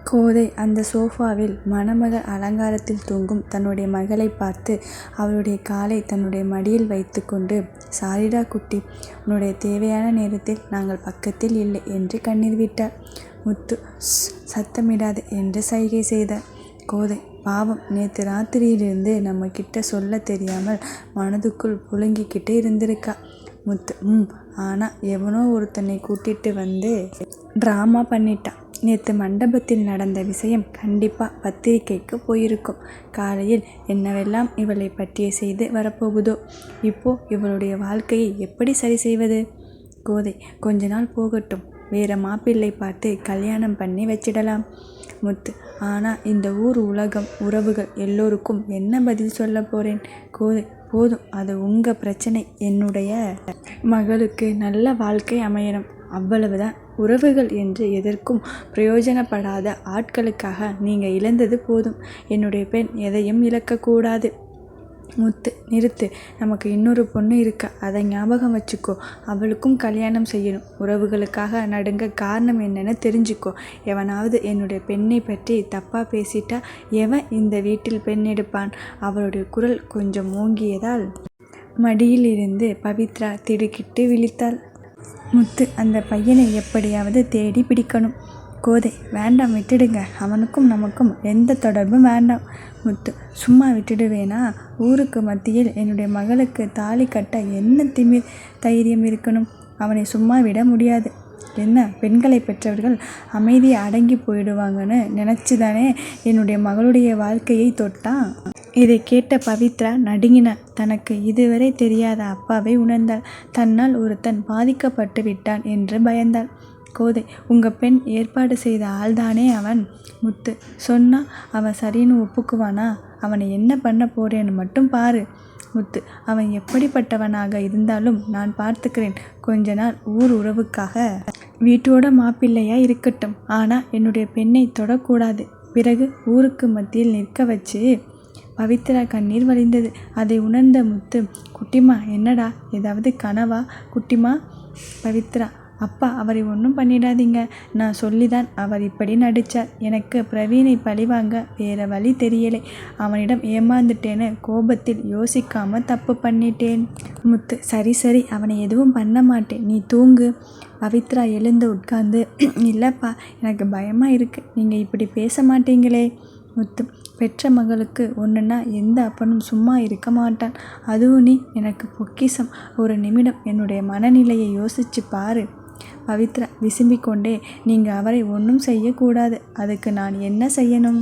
கோதை அந்த சோஃபாவில் மணமகள் அலங்காரத்தில் தூங்கும் தன்னுடைய மகளை பார்த்து அவளுடைய காலை தன்னுடைய மடியில் வைத்து கொண்டு, சாரிடா குட்டி, உன்னுடைய தேவையான நேரத்தில் நாங்கள் பக்கத்தில் இல்லை என்று கண்ணீர் விட்டார். முத்து சத்தமிடாது என்று சைகை செய்தார். கோதை பாவம், நேற்று ராத்திரியிலிருந்து நம்ம கிட்ட சொல்ல தெரியாமல் மனதுக்குள் புழுங்கிக்கிட்டு இருந்திருக்கா. முத்து ஆனால் எவனோ ஒருத்தனை கூட்டிட்டு வந்து ட்ராமா பண்ணிட்டான். நேற்று மண்டபத்தில் நடந்த விஷயம் கண்டிப்பாக பத்திரிக்கைக்கு போயிருக்கும். காலையில் என்னவெல்லாம் இவளை பற்றிய செய்து வரப்போகுதோ. இப்போது இவளுடைய வாழ்க்கையை எப்படி சரி செய்வது? கோதை கொஞ்ச நாள் போகட்டும், வேறு மாப்பிள்ளை பார்த்து கல்யாணம் பண்ணி வச்சிடலாம். முத்து ஆனால் இந்த ஊர் உலகம் உறவுகள் எல்லோருக்கும் என்ன பதில் சொல்ல போகிறேன்? கோதை போதும், அது உங்கள் பிரச்சனை. என்னுடைய மகளுக்கு நல்ல வாழ்க்கை அமையணும், அவ்வளவுதான். உறவுகள் என்று எதற்கும் பிரயோஜனப்படாத ஆட்களுக்காக நீங்கள் இழந்தது போதும். என்னுடைய பெண் எதையும் இழக்கக்கூடாது. முத்து நிறுத்து, நமக்கு இன்னொரு பொண்ணு இருக்கா, அதை ஞாபகம் வச்சுக்கோ. அவளுக்கும் கல்யாணம் செய்யணும். உறவுகளுக்காக நடுங்க காரணம் என்னன்னு தெரிஞ்சுக்கோ. எவனாவது என்னுடைய பெண்ணை பற்றி தப்பாக பேசிட்டா எவன் இந்த வீட்டில் பெண் எடுப்பான்? அவளுடைய குரல் கொஞ்சம் ஓங்கியதால் மடியில் இருந்து பவித்ரா திடுக்கிட்டு விழித்தாள். முத்து அந்த பையனை எப்படியாவது தேடி பிடிக்கணும். கோதை வேண்டாம், விட்டுடுங்க. அவனுக்கும் நமக்கும் எந்த தொடர்பும் வேண்டாம். முத்து சும்மா விட்டுடுவேனா? ஊருக்கு மத்தியில் என்னுடைய மகளுக்கு தாலி கட்ட என்ன திமிர் தைரியம் இருக்கணும்? அவனை சும்மா விட முடியாது. என்ன, பெண்களை பெற்றவர்கள் அமைதியை அடங்கி போயிடுவாங்கன்னு நினச்சிதானே என்னுடைய மகளுடைய வாழ்க்கையை தொட்டான்? இதை கேட்ட பவித்ரா நடுங்கினார். தனக்கு இதுவரை தெரியாத அப்பாவை உணர்ந்தாள். தன்னால் ஒருத்தன் பாதிக்கப்பட்டு விட்டான் என்று பயந்தாள். கோதை உங்கள் பெண் ஏற்பாடு செய்த ஆள்தானே அவன்? முத்து சொன்னால் அவன் சரின்னு ஒப்புக்குவானா? அவனை என்ன பண்ண போறேன்னு மட்டும் பாரு. முத்து அவன் எப்படிப்பட்டவனாக இருந்தாலும் நான் பார்த்துக்கிறேன். கொஞ்ச நாள் ஊர் உறவுக்காக வீட்டோட மாப்பிள்ளையா இருக்கட்டும். ஆனால் என்னுடைய பெண்ணை தொடக்கூடாது. பிறகு ஊருக்கு மத்தியில் நிற்க வச்சு. பவித்ரா கண்ணீர் வழிந்தது. அதை உணர்ந்த முத்து குட்டிமா என்னடா, ஏதாவது கனவா? குட்டிமா பவித்ரா அப்பா அவரை ஒன்றும் பண்ணிடாதீங்க. நான் சொல்லிதான் அவர் இப்படி நடித்தார். எனக்கு பிரவீனை பழிவாங்க வேறு வழி தெரியலை. அவனிடம் ஏமாந்துட்டேன்னு கோபத்தில் யோசிக்காமல் தப்பு பண்ணிட்டேன். முத்து சரி அவனை எதுவும் பண்ண மாட்டேன், நீ தூங்கு. பவித்ரா எழுந்து உட்கார்ந்து இல்லைப்பா, எனக்கு பயமாக இருக்குது, நீங்கள் இப்படி பேச மாட்டீங்களே. முத்து பெற்ற மகளுக்கு ஒன்றுன்னா எந்த அப்பனும் சும்மா இருக்க மாட்டான். அதுவும் நீ எனக்கு பொக்கிஷம். ஒரு நிமிடம் என்னுடைய மனநிலையை யோசிச்சு பாரு. பவித்ரா விசும்பிக்கொண்டே நீங்கள் அவரை ஒன்றும் செய்யக்கூடாது. அதுக்கு நான் என்ன செய்யணும்?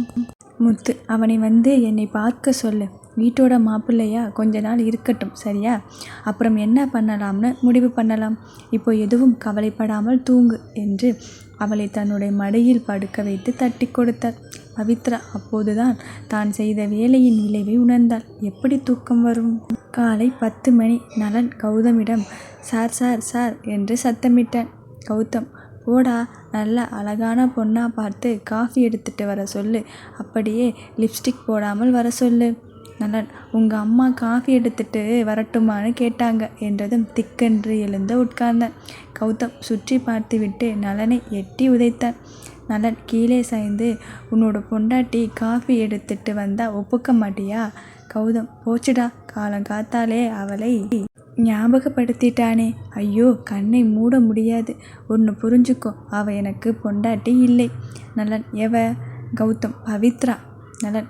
முத்து அவனை வந்து என்னை பார்க்க சொல்லு. வீட்டோட மாப்பிள்ளையா கொஞ்ச நாள் இருக்கட்டும், சரியா? அப்புறம் என்ன பண்ணலாம்னு முடிவு பண்ணலாம். இப்போ எதுவும் கவலைப்படாமல் தூங்கு என்று அவளை தன்னுடைய மடியில் படுக்க வைத்து தட்டி கொடுத்தார். பவித்ரா அப்போதுதான் தான் செய்த வேலையின் விளைவை உணர்ந்தாள். எப்படி தூக்கம் வரும்? காலை 10 மணி. நலன் கௌதமிடம் சார் சார் சார் என்று சத்தமிட்டான். கௌதம் போடா, நல்ல அழகான பொண்ணாக பார்த்து காஃபி எடுத்துட்டு வர சொல்லு. அப்படியே லிப்ஸ்டிக் போடாமல் வர சொல்லு. நலன் உங்கள் அம்மா காஃபி எடுத்துட்டு வரட்டுமான்னு கேட்டாங்க என்றதும் திக்கென்று எழுந்து உட்கார்ந்தான். கௌதம் சுற்றி பார்த்துவிட்டு நலனை எட்டி உதைத்தான். நலன் கீழே சாய்ந்து உன்னோட பொண்டாட்டி காஃபி எடுத்துட்டு வந்தா ஒப்புக்க மாட்டியா? கௌதம் போச்சுடா, காலங்காத்தாலே அவளை ஞாபகப்படுத்திட்டானே. ஐயோ, கண்ணை மூட முடியாது. ஒன்று புரிஞ்சுக்கோ, அவ எனக்கு பொண்டாட்டி இல்லை. நலன் எவ? கௌதம் பவித்ரா. நலன்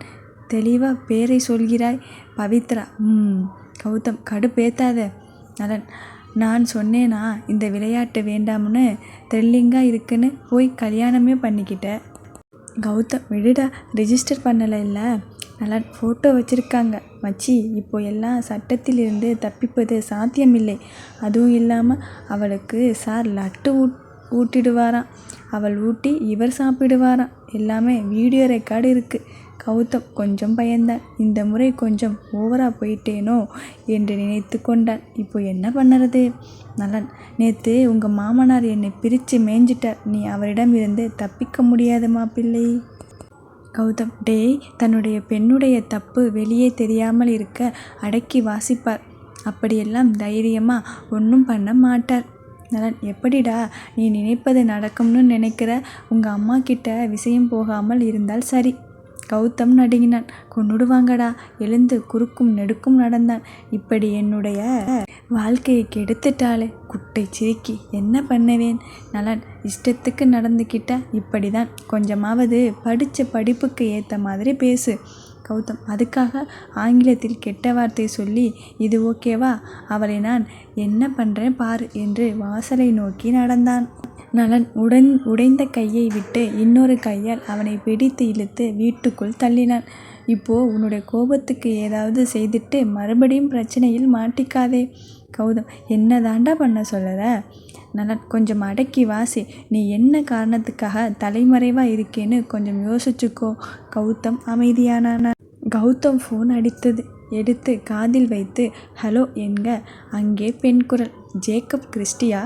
தெளிவாக பேரை சொல்கிறாய். பவித்ரா. கௌதம் கடுப்பேத்தாத. நலன் நான் சொன்னேனா இந்த விளையாட்டு வேண்டாம்னு? த்ரில்லிங்காக இருக்குன்னு போய் கல்யாணமே பண்ணிக்கிட்ட. கௌதம் விடுடா, ரிஜிஸ்டர் பண்ணலை இல்லை. நலன் ஃபோட்டோ வச்சுருக்காங்க மச்சி. இப்போ எல்லாம் சட்டத்திலிருந்து தப்பிப்பது சாத்தியமில்லை. அதுவும் இல்லாமல் அவளுக்கு சார் லட்டு ஊட்டிடுவாராம். அவள் ஊட்டி இவர் சாப்பிடுவாராம். எல்லாமே வீடியோ ரெக்கார்டு இருக்குது. கௌதம் கொஞ்சம் பயந்தான். இந்த முறை கொஞ்சம் ஓவராக போயிட்டேனோ என்று நினைத்து கொண்டான். இப்போ என்ன பண்ணுறது? நலன் நேற்று உங்கள் மாமனார் என்னை பிரித்து மேய்ஞ்சிட்டார். நீ அவரிடம் இருந்து தப்பிக்க முடியாது மாப்பிள்ளை. கௌதம் டேய், தன்னுடைய பெண்ணுடைய தப்பு வெளியே தெரியாமல் இருக்க அடக்கி வாசிப்பார். அப்படியெல்லாம் தைரியமாக ஒன்றும் பண்ண மாட்டார். நலன், எப்படிடா நீ நினைப்பது நடக்கும்னு நினைக்கிற? உங்கள் அம்மா கிட்ட விஷயம் போகாமல் இருந்தால் சரி. கௌதம் நடுங்கினான். கொன்னுடுவாங்கடா. எழுந்து குறுக்கும் நெடுக்கும் நடந்தான். இப்படி என்னுடைய வாழ்க்கையை கெடுத்துட்டாளே குட்டை சிரிக்கி, என்ன பண்ணுவேன்? நலன், இஷ்டத்துக்கு நடந்துக்கிட்ட இப்படி தான். கொஞ்சமாவது படித்த படிப்புக்கு ஏற்ற மாதிரி பேசு. கௌதம், அதுக்காக ஆங்கிலத்தில் கெட்ட வார்த்தை சொல்லி இது ஓகேவா? அவளை நான் என்ன பண்ணுறேன் பாரு என்று வாசலை நோக்கி நடந்தான். நலன் உடைந்த கையை விட்டு இன்னொரு கையால் அவனை பிடித்து இழுத்து வீட்டுக்குள் தள்ளினான். இப்போ உன்னுடைய கோபத்துக்கு ஏதாவது செய்துட்டு மறுபடியும் பிரச்சனையில் மாட்டிக்காதே. கௌதம், என்ன தாண்டா பண்ண சொல்லுற? நலன், கொஞ்சம் அடக்கி வாசி. நீ என்ன காரணத்துக்காக தலைமறைவாக இருக்கேன்னு கொஞ்சம் யோசிச்சுக்கோ. கௌதம் அமைதியானான். கௌதம் ஃபோன் அடித்தது. எடுத்து காதில் வைத்து ஹலோ என்க. அங்கே பெண் குரல். Jacob Chrystia?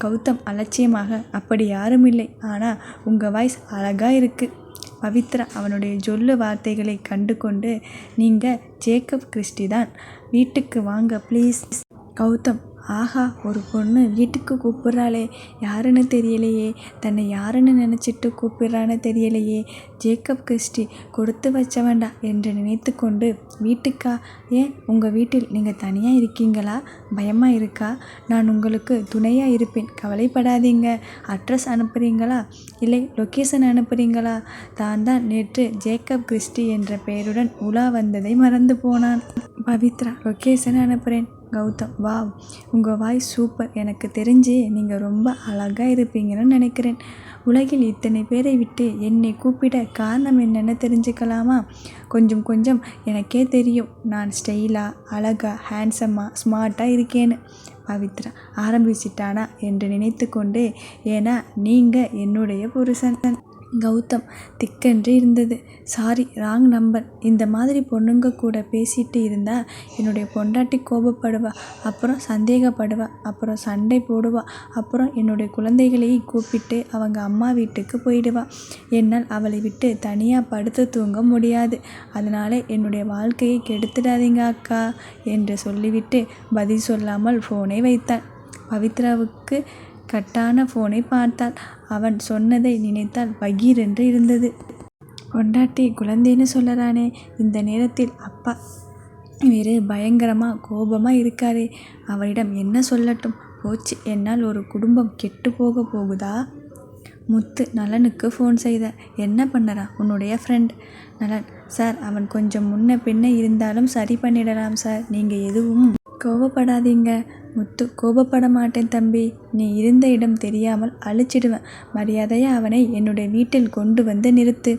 கௌதம் அலட்சியமாக, அப்படி யாரும் இல்லை. ஆனால் உங்கள் வாய்ஸ் அழகாக இருக்குது. பவித்ரா அவனுடைய ஜொல்லு வார்த்தைகளை கண்டு கொண்டு, நீங்கள் ஜேக்கப் கிறிஸ்டி தான், வீட்டுக்கு வாங்க ப்ளீஸ். கௌதம், ஆஹா, ஒரு பொண்ணு வீட்டுக்கு கூப்பிட்றாளே, யாருன்னு தெரியலையே, தன்னை யாருன்னு நினச்சிட்டு கூப்பிட்றான்னு தெரியலையே. ஜேக்கப் கிறிஸ்டி கொடுத்து வச்சவன்டா என்று நினைத்து கொண்டு, வீட்டுக்கா? ஏன் உங்கள் வீட்டில் நீங்கள் தனியாக இருக்கீங்களா? பயமாக இருக்கா? நான் உங்களுக்கு துணையாக இருப்பேன், கவலைப்படாதீங்க. அட்ரஸ் அனுப்புகிறீங்களா? இல்லை லொக்கேஷன் அனுப்புகிறீங்களா? தான் நேற்று ஜேக்கப் கிறிஸ்டி என்ற பெயருடன் உலா வந்ததை மறந்து போனான். பவித்ரா, லொக்கேஷன் அனுப்புகிறேன். கௌதம், வாவ், உங்கள் வாய்ஸ் சூப்பர். எனக்கு தெரிஞ்சு நீங்கள் ரொம்ப அழகாக இருப்பீங்கன்னு நினைக்கிறேன். உலகில் இத்தனை பேரை விட்டு என்னை கூப்பிட காரணம் என்னென்னு தெரிஞ்சுக்கலாமா? கொஞ்சம் எனக்கே தெரியும். நான் ஸ்டைலாக, அழகாக, ஹேண்ட்ஸமாக, ஸ்மார்ட்டாக இருக்கேன்னு. பவித்ரா ஆரம்பிச்சிட்டானா என்று நினைத்து கொண்டு, ஏன்னா நீங்கள் என்னுடைய புருஷன். கௌதம் திக்கென்று இருந்தது. Sorry, wrong number. இந்த மாதிரி பொண்ணுங்க கூட பேசிட்டு இருந்தா என்னுடைய பொண்டாட்டி கோபப்படுவா, அப்புறம் சந்தேகப்படுவா, அப்புறம் சண்டை போடுவா, அப்புறம் என்னுடைய குழந்தைகளை கூப்பிட்டு அவங்க அம்மா வீட்டுக்கு போயிடுவா. என்னால் அவளை விட்டு தனியாக படுத்து தூங்க முடியாது. அதனால என்னுடைய வாழ்க்கையை கெடுத்துடாதீங்க அக்கா என்று சொல்லிவிட்டு பதில் சொல்லாமல் ஃபோனை வைத்தான். பவித்ராவுக்கு கட்டான ஃபோனை பார்த்தாள். அவன் சொன்னதை நினைத்தால் பகீரென்று இருந்தது. பொண்டாட்டி குழந்தைன்னு சொல்லறானே, இந்த நேரத்தில் அப்பா வேறு பயங்கரமாக கோபமாக இருக்காரே, அவரிடம் என்ன சொல்லட்டும்? போச்சு, என்னால் ஒரு குடும்பம் கெட்டு போக போகுதா? முத்து நலனுக்கு ஃபோன் செய்த. என்ன பண்ணுறான் உன்னுடைய ஃப்ரெண்ட்? நலன், சார், அவன் கொஞ்சம் முன்ன பின்ன இருந்தாலும் சரி பண்ணிடலாம் சார், நீங்கள் எதுவும் கோபப்படாதீங்க. முத்து, கோபப்பட மாட்டேன் தம்பி. நீ இருந்த இடம் தெரியாமல் அழிச்சிடுவேன். மரியாதையாக அவனை என்னுடைய வீட்டில் கொண்டு வந்து நிறுத்து.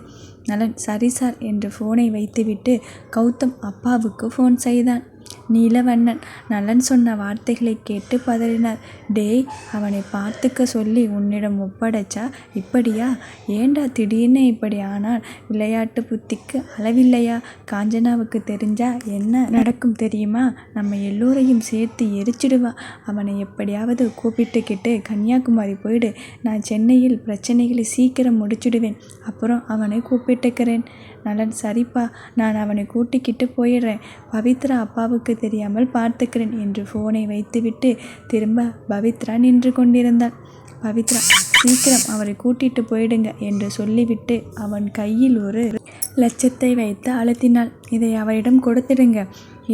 நலன், சரி சார் என்று ஃபோனை வைத்துவிட்டு கௌதம் அப்பாவுக்கு ஃபோன் செய்தான். நீலவண்ணன் நலன் சொன்ன வார்த்தைகளை கேட்டு பதறினார். டேய், அவனை பார்த்துக்க சொல்லி உன்னிடம் ஒப்படைச்சா இப்படியா? ஏண்டா திடீர்னு இப்படி ஆனால்? விளையாட்டு புத்திக்கு அளவில்லையா? காஞ்சனாவுக்கு தெரிஞ்சா என்ன நடக்கும் தெரியுமா? நம்ம எல்லோரையும் சேர்த்து எரிச்சிடுவா. அவனை எப்படியாவது கூப்பிட்டுக்கிட்டு கன்னியாகுமரி போயிடு. நான் சென்னையில் பிரச்சனைகளை சீக்கிரம் முடிச்சிடுவேன். அப்புறம் அவனை கூப்பிட்டுக்கிறேன். நலன், சரிப்பா, நான் அவனை கூட்டிக்கிட்டு போயிடுறேன். பவித்ரா அப்பாவுக்கு தெரியாமல் பார்த்துக்கிறேன் என்று ஃபோனை வைத்துவிட்டு திரும்ப பவித்ரா நின்று கொண்டிருந்தாள். பவித்ரா, சீக்கிரம் அவரை கூட்டிட்டு போயிடுங்க என்று சொல்லிவிட்டு அவன் கையில் ஒரு லட்சத்தை வைத்து அழுத்தினாள். இதை அவரிடம் கொடுத்துடுங்க.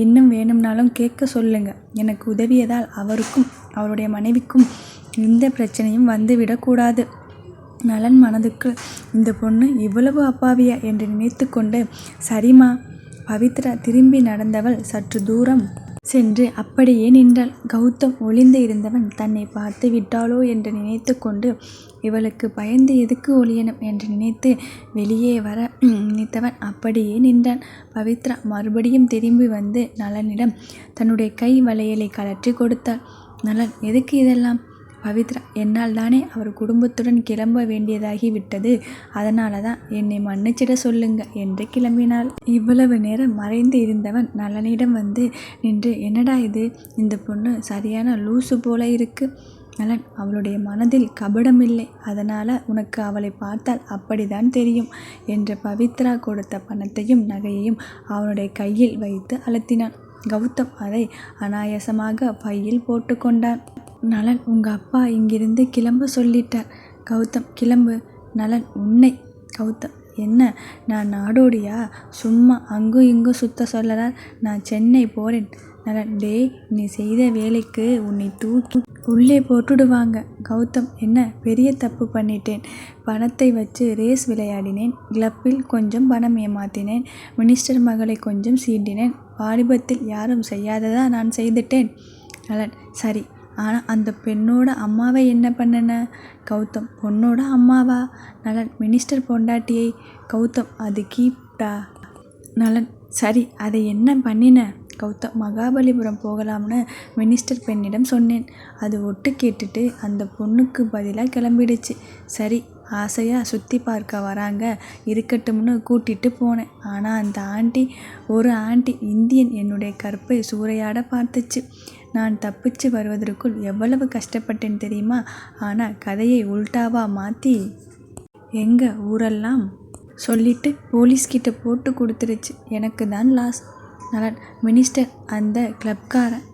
இன்னும் வேணும்னாலும் கேட்க சொல்லுங்க. எனக்கு உதவியதால் அவருக்கும் அவருடைய மனைவிக்கும் எந்த பிரச்சனையும் வந்துவிடக்கூடாது. நலன் மனதுக்கு இந்த பொண்ணு இவ்வளவு அப்பாவியா என்று நினைத்து கொண்டு, சரிம்மா. பவித்ரா திரும்பி நடந்தவள் சற்று தூரம் சென்று அப்படியே நின்றாள். கௌதம் ஒளிந்து இருந்தவன் தன்னை பார்த்து விட்டாளோ என்று நினைத்து கொண்டு, இவளுக்கு பயந்து எதுக்கு ஒளியணும் என்று நினைத்து வெளியே வர நினைத்தவன் அப்படியே நின்றான். பவித்ரா மறுபடியும் திரும்பி வந்து நலனிடம் தன்னுடைய கை வளையலை கழற்றி கொடுத்தாள். நலன், எதுக்கு இதெல்லாம்? பவித்ரா, என்னால் தானே அவர் குடும்பத்துடன் கிளம்ப வேண்டியதாகி விட்டது. அதனால தான் என்னை மன்னிச்சிட சொல்லுங்க என்று கிளம்பினாள். இவ்வளவு நேரம் மறைந்து இருந்தவன் நலனிடம் வந்து நின்று, என்னடா இது, இந்த பொண்ணு சரியான லூசு போல இருக்கு. நலன், அவளுடைய மனதில் கபடமில்லை, அதனால் உனக்கு அவளை பார்த்தால் அப்படித்தான் தெரியும் என்று பவித்ரா கொடுத்த பணத்தையும் நகையையும் அவனுடைய கையில் வைத்து அழுத்தினான். கௌதம் அதை அனாயாசமாக பையில் போட்டு கொண்டான். நலன், உங்கள் அப்பா இங்கிருந்து கிளம்ப சொல்லிட்டார். கௌதம், கிளம்பு. நலன், உன்னை? கௌதம், என்ன, நான் நாடோடியா? சும்மா அங்கும் இங்கும் சுத்த சொல்லறார். நான் சென்னை போகிறேன். நலன், டேய், நீ செய்த வேலைக்கு உன்னை தூக்கி உள்ளே போட்டுடுவாங்க. கௌதம், என்ன பெரிய தப்பு பண்ணிட்டேன். பணத்தை வச்சு ரேஸ் விளையாடினேன். கிளப்பில் கொஞ்சம் பணம் ஏமாத்தினேன். மினிஸ்டர் மகளை கொஞ்சம் சீண்டினேன். வாலிபத்தில் யாரும் செய்யாததா நான் செய்துட்டேன். நலன், சரி, ஆனால் அந்த பெண்ணோட அம்மாவை என்ன பண்ணன? கௌதம், பொண்ணோட அம்மாவா? நலன், மினிஸ்டர் பொண்டாட்டியை. கௌதம், அது கீப்டா. நலன், சரி, அதை என்ன பண்ணின? கௌதம், மகாபலிபுரம் போகலாம்னு மினிஸ்டர் பெண்ணிடம் சொன்னேன். அது ஒட்டு கேட்டுட்டு அந்த பொண்ணுக்கு பதிலாக கிளம்பிடுச்சு. சரி, ஆசையாக சுற்றி பார்க்க வராங்க, இருக்கட்டும்னு கூட்டிகிட்டு போனேன். ஆனால் அந்த ஒரு ஆண்டி இந்தியன் என்னுடைய கற்பை சூறையாட பார்த்துச்சு. நான் தப்பிச்சு வருவதற்குள் எவ்வளவு கஷ்டப்பட்டேன் தெரியுமா? ஆனால் கதையை உல்டாவா மாற்றி எங்கள் ஊரெல்லாம் சொல்லிட்டு போலீஸ்கிட்ட போட்டு கொடுத்துருச்சு. எனக்கு தான் லாஸ். நலன், மினிஸ்டர் அந்த கிளப்காரன்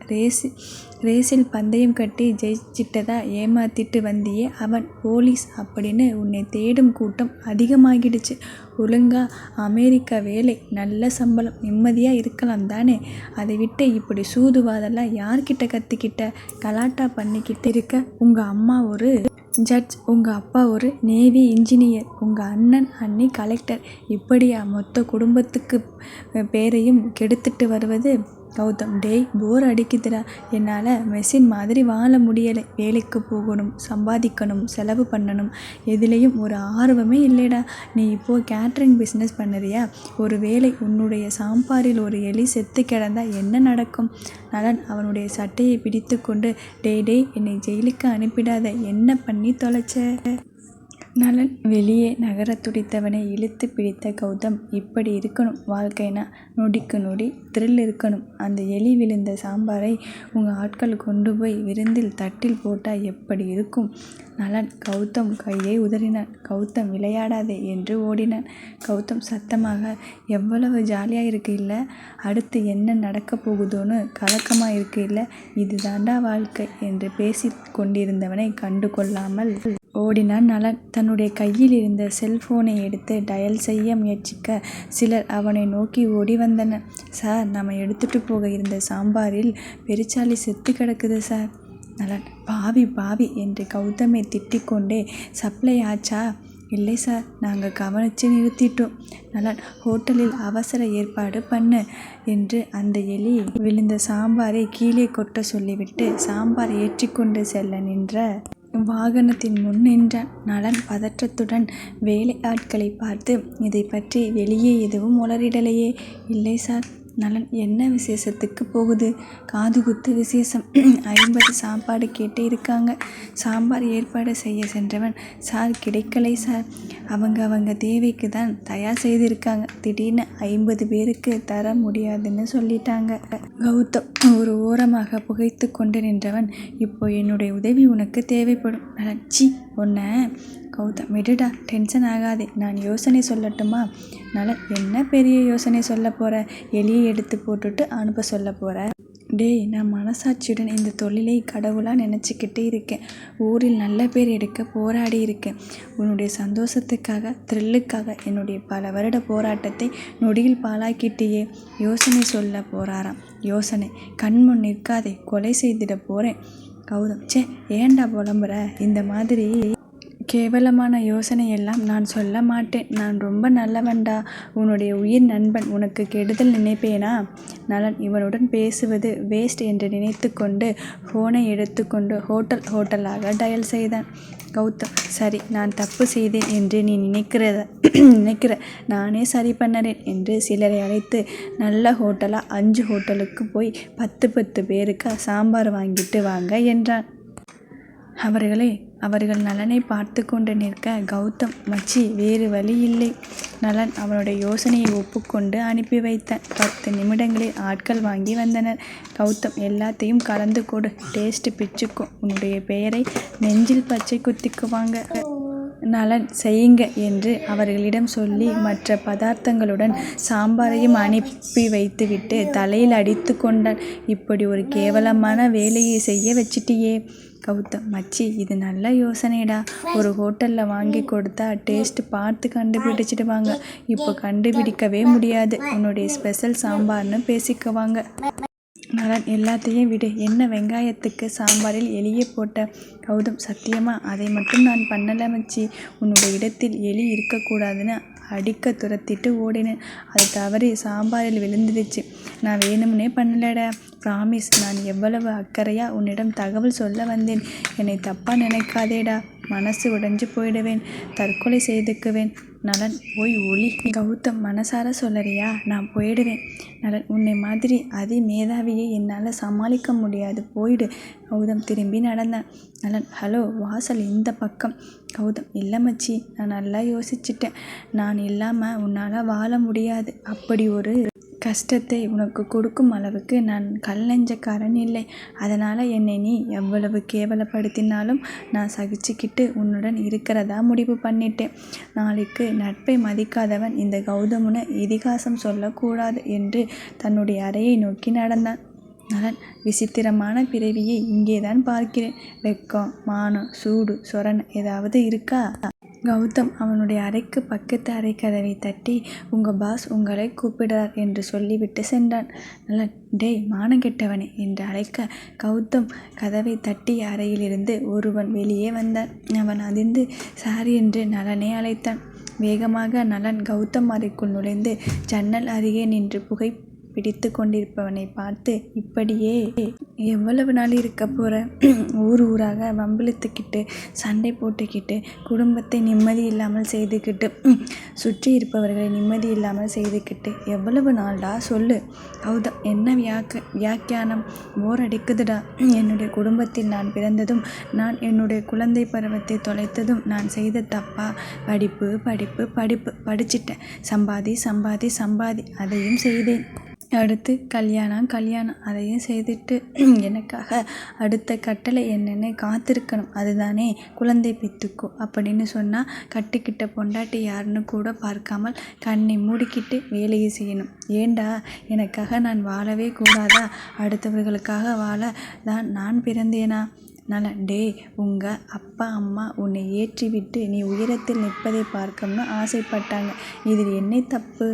ரேஸில் பந்தயம் கட்டி ஜெயிச்சிட்டதா ஏமாத்திட்டு வந்தியே, அவன் போலீஸ் அப்படின்னு உன்னை தேடும் கூட்டம் அதிகமாகிடுச்சு. ஒழுங்கா அமெரிக்கா வேலை, நல்ல சம்பளம், நிம்மதியாக இருக்கலாம் தானே? அதை விட்டு இப்படி சூதுவாதெல்லாம் யார்கிட்ட கற்றுக்கிட்ட? கலாட்டா பண்ணிக்கிட்டு இருக்க. உங்கள் அம்மா ஒரு ஜட்ஜ், உங்கள் அப்பா ஒரு நேவி இன்ஜினியர், உங்கள் அண்ணன் அண்ணி கலெக்டர், இப்படியா மொத்த குடும்பத்துக்கு பேரையும் கெடுத்துட்டு வருவது? கௌதம், டேய், போர் அடிக்குதுடா. என்னால் மெஷின் மாதிரி வாழ முடியலை. வேலைக்கு போகணும், சம்பாதிக்கணும், செலவு பண்ணணும், எதுலேயும் ஒரு ஆர்வமே இல்லைடா. நீ இப்போது கேட்ரிங் பிஸ்னஸ் பண்ணுறியா? ஒரு வேளை உன்னுடைய சாம்பாரில் ஒரு எலி செத்து கிடந்தா என்ன நடக்கும்? நலன் அவனுடைய சட்டையை பிடித்து கொண்டு, டேய், என்னை ஜெயிலுக்கு அனுப்பிடாத, என்ன பண்ணி தொலைச்ச? நலன் வெளியே நகர துடித்தவனை இழுத்து பிடித்த கௌதம், இப்படி இருக்கணும் வாழ்க்கைனா, நொடிக்கு நொடி த்ரில் இருக்கணும். அந்த எலி விழுந்த சாம்பாரை உங்கள் ஆட்கள் கொண்டு போய் விருந்தில் தட்டில் போட்டால் எப்படி இருக்கும்? நலன் கௌதம் கையை உதறினான். கௌதம், விளையாடாதே என்று ஓடினான். கௌதம் சத்தமாக, எவ்வளவு ஜாலியாக இருக்கு இல்லை? அடுத்து என்ன நடக்க போகுதோன்னு கலக்கமாக இருக்கு இல்லை? இது தாண்டா வாழ்க்கை என்று பேசி கொண்டிருந்தவனை கண்டு கொள்ளாமல் ஓடினான் நலன். தன்னுடைய கையில் இருந்த செல்போனை எடுத்து டயல் செய்ய முயற்சிக்க சிலர் அவனை நோக்கி ஓடி வந்தனர். சார், நம்ம எடுத்துட்டு போக இருந்த சாம்பாரில் பெருச்சாளி செத்து கிடக்குது சார். நலன், பாவி என்று கௌதமை திட்டிக்கொண்டே, சப்ளை ஆச்சா? இல்லை சார், நாங்கள் கவனித்து நிறுத்திட்டோம். நலன், ஹோட்டலில் அவசர ஏற்பாடு பண்ணு என்று அந்த எலி விழுந்த சாம்பாரை கீழே கொட்ட சொல்லிவிட்டு சாம்பார் ஏற்றிக்கொண்டு செல்ல நின்ற வாகனத்தின் முன் நின்றான். நலன் பதற்றத்துடன் வேலை ஆட்களை பார்த்து, இதை பற்றி வெளியே எதுவும் உளறிடலையே? இல்லை சார். நலன், என்ன விசேஷத்துக்கு போகுது? காதுகுத்து விசேஷம். 50 சாப்பாடு கேட்டு இருக்காங்க. சாம்பார் ஏற்பாடு செய்ய சென்றவன், சார் கிடைக்கலை சார், அவங்க தேவைக்கு தான் தயார் செய்திருக்காங்க, திடீர்னு 50 பேருக்கு தர முடியாதுன்னு சொல்லிட்டாங்க. கௌதம் ஒரு ஓரமாக புகைத்து கொண்டு நின்றவன், இப்போ என்னுடைய உதவி உனக்கு தேவைப்படும். நலன், சி ஒன்ன. கௌதம், விடுடா, டென்ஷன் ஆகாதே, நான் யோசனை சொல்லட்டுமா? நலன், என்ன பெரிய யோசனை சொல்ல போகிற? எலியை எடுத்து போட்டுட்டு அனுப்ப சொல்ல போகிற? டேய், நான் மனசாட்சியுடன் இந்த தொழிலை கடவுளாக நினச்சிக்கிட்டு இருக்கேன். ஊரில் நல்ல பேர் எடுக்க போராடி இருக்கேன். உன்னுடைய சந்தோஷத்துக்காக, த்ரில்லுக்காக என்னுடைய பல வருட போராட்டத்தை நொடியில் பாழாக்கிட்டேயே. யோசனை சொல்ல போகிறாராம். யோசனை கண்முன் நிற்காதே, கொலை செய்திட போகிறேன். கௌதம், சே, ஏன்டா புலம்புற? இந்த மாதிரி கேவலமான யோசனையெல்லாம் நான் சொல்ல மாட்டேன். நான் ரொம்ப நல்லவன்டா, உன்னுடைய உயிர் நண்பன். உனக்கு கெடுதல் நினைப்பேனா? நலன் இவனுடன் பேசுவது வேஸ்ட் என்று நினைத்து கொண்டு ஃபோனை எடுத்துக்கொண்டு ஹோட்டலாக டயல் செய்தான். கௌதம், சரி, நான் தப்பு செய்தேன் என்று நீ நினைக்கிற நானே சரி பண்ணறேன் என்று சிலரை அழைத்து நல்ல ஹோட்டலாக 5 ஹோட்டலுக்கு போய் 10 பேருக்கு சாம்பார் வாங்கிட்டு வாங்க என்றான். அவர்கள் நலனை பார்த்து கொண்டு நிற்க கௌதம், மச்சி, வேறு வழி இல்லை. நலன் அவனுடைய யோசனையை ஒப்புக்கொண்டு அனுப்பி வைத்தான். 10 நிமிடங்களில் ஆட்கள் வாங்கி வந்தனர். கௌதம், எல்லாத்தையும் கலந்து கொடு, டேஸ்ட் பிச்சுக்கும், உன்னுடைய பெயரை நெஞ்சில் பச்சை குத்திக்குவாங்க. நலன் செய்யுங்க என்று அவர்களிடம் சொல்லி மற்ற பதார்த்தங்களுடன் சாம்பாரையும் அனுப்பி வைத்துவிட்டு தலையில் அடித்து கொண்டான். இப்படி ஒரு கேவலமான வேலையை செய்ய வச்சிட்டியே கௌதம். மச்சி, இது நல்ல யோசனைடா. ஒரு ஹோட்டலில் வாங்கி கொடுத்தா டேஸ்ட் பார்த்து கண்டுபிடிச்சிடுவாங்க. இப்போ கண்டுபிடிக்கவே முடியாது. உன்னுடைய ஸ்பெஷல் சாம்பார்னு பேசிக்குவாங்க. நலன், எல்லாத்தையும் விடு. என்ன வெங்காயத்துக்கு சாம்பாரில் எலியை போட்ட? கௌதம், சத்தியமா அதை மட்டும் நான் பண்ணல மச்சி. உன்னுடைய இடத்தில் எலி இருக்கக்கூடாதுன்னு அடிக்க துரத்திட்டு ஓடினேன். அது தவறி சாம்பாரில் விழுந்துடுச்சு. நான் வேணும்னே பண்ணலடா. ப்ராமிஸ். நான் எவ்வளவு அக்கறையா உன்னிடம் தகவல் சொல்ல வந்தேன். என்னை தப்பாக நினைக்காதேடா. மனசு உடைஞ்சு போயிடுவேன். தற்கொலை செய்துக்குவேன். நலன், போய் ஒளி. கௌதம், மனசார சொல்லறியா? நான் போயிடுவேன். நலன், உன்னை மாதிரி அதி மேதாவியை என்னால் சமாளிக்க முடியாது. போயிடு. கௌதம் திரும்பி நடந்தான். நலன், ஹலோ, வாசல் இந்த பக்கம். கௌதம், இல்லை மச்சி, நான் நல்லா யோசிச்சிட்டேன். நான் இல்லாமல் உன்னால் வாழ முடியாது. அப்படி ஒரு கஷ்டத்தை உனக்கு கொடுக்கும் அளவுக்கு நான் கல் நெஞ்சக்காரன் இல்லை. அதனால் என்னை நீ எவ்வளவு கேவலப்படுத்தினாலும் நான் சகிச்சுக்கிட்டு உன்னுடன் இருக்கிறதா முடிவு பண்ணிட்டேன். நாளைக்கு நட்பை மதிக்காதவன் இந்த கௌதமுன்னு இதிகாசம் சொல்லக்கூடாது என்று தன்னுடைய அறையை நோக்கி நடந்தான். நலன், விசித்திரமான பிறவியை இங்கேதான் பார்க்கிறேன். வெக்கம், மானம், சூடு, சொரணை ஏதாவது இருக்கா? கௌதம் அவனுடைய அறைக்கு பக்கத்து அறை கதவை தட்டி, உங்கள் பாஸ் உங்களை கூப்பிடுறார் என்று சொல்லிவிட்டு சென்றான். நலன், டேய் மானங்கெட்டவனே என்று அழைக்க கௌதம் கதவை தட்டிய அறையிலிருந்து ஒருவன் வெளியே வந்தான். அவன் அதிர்ந்து சாரி என்று நலனை அழைத்தான். வேகமாக நலன் கௌதம் அறைக்குள் நுழைந்து ஜன்னல் அருகே நின்று புகை பிடித்து கொண்டிருப்பவனை பார்த்து, இப்படியே எவ்வளவு நாள் இருக்க போகிற? ஊராக வம்பிழுத்துக்கிட்டு சண்டை போட்டுக்கிட்டு குடும்பத்தை நிம்மதி இல்லாமல் செய்துக்கிட்டு சுற்றி இருப்பவர்களை நிம்மதி இல்லாமல் செய்துக்கிட்டு எவ்வளவு நாள்டா சொல்லு? கௌதம், என்ன வியாக்கியானம்? போர் அடிக்குதுடா. என்னுடைய குடும்பத்தில் நான் பிறந்ததும் நான் என்னுடைய குழந்தை பருவத்தை தொலைத்ததும் நான் செய்த தப்பா? படிப்பு படிப்பு படிப்பு படிச்சிட்டேன். சம்பாதி சம்பாதி சம்பாதி அதையும் செய்தேன். அடுத்து கல்யாணம் அதையும் செய்துட்டு எனக்காக அடுத்த கட்டளை என்னென்னு காத்திருக்கணும். அதுதானே குழந்தை பெற்றுக்கோ அப்படின்னு சொன்னால் கட்டிக்கிட்ட பொண்டாட்டி யாருன்னு கூட பார்க்காமல் கண்ணை மூடிக்கிட்டு வேலையை செய்யணும். ஏண்டா, எனக்காக நான் வாழவே கூடாதா? அடுத்தவர்களுக்காக வாழ தான் நான் பிறந்தேனா? நலன், டே, உங்கள் அப்பா அம்மா உன்னை ஏற்றி விட்டு நீ உயரத்தில் நிற்பதை பார்க்கணும்னு ஆசைப்பட்டாங்க. இதில் என்ன தப்பு?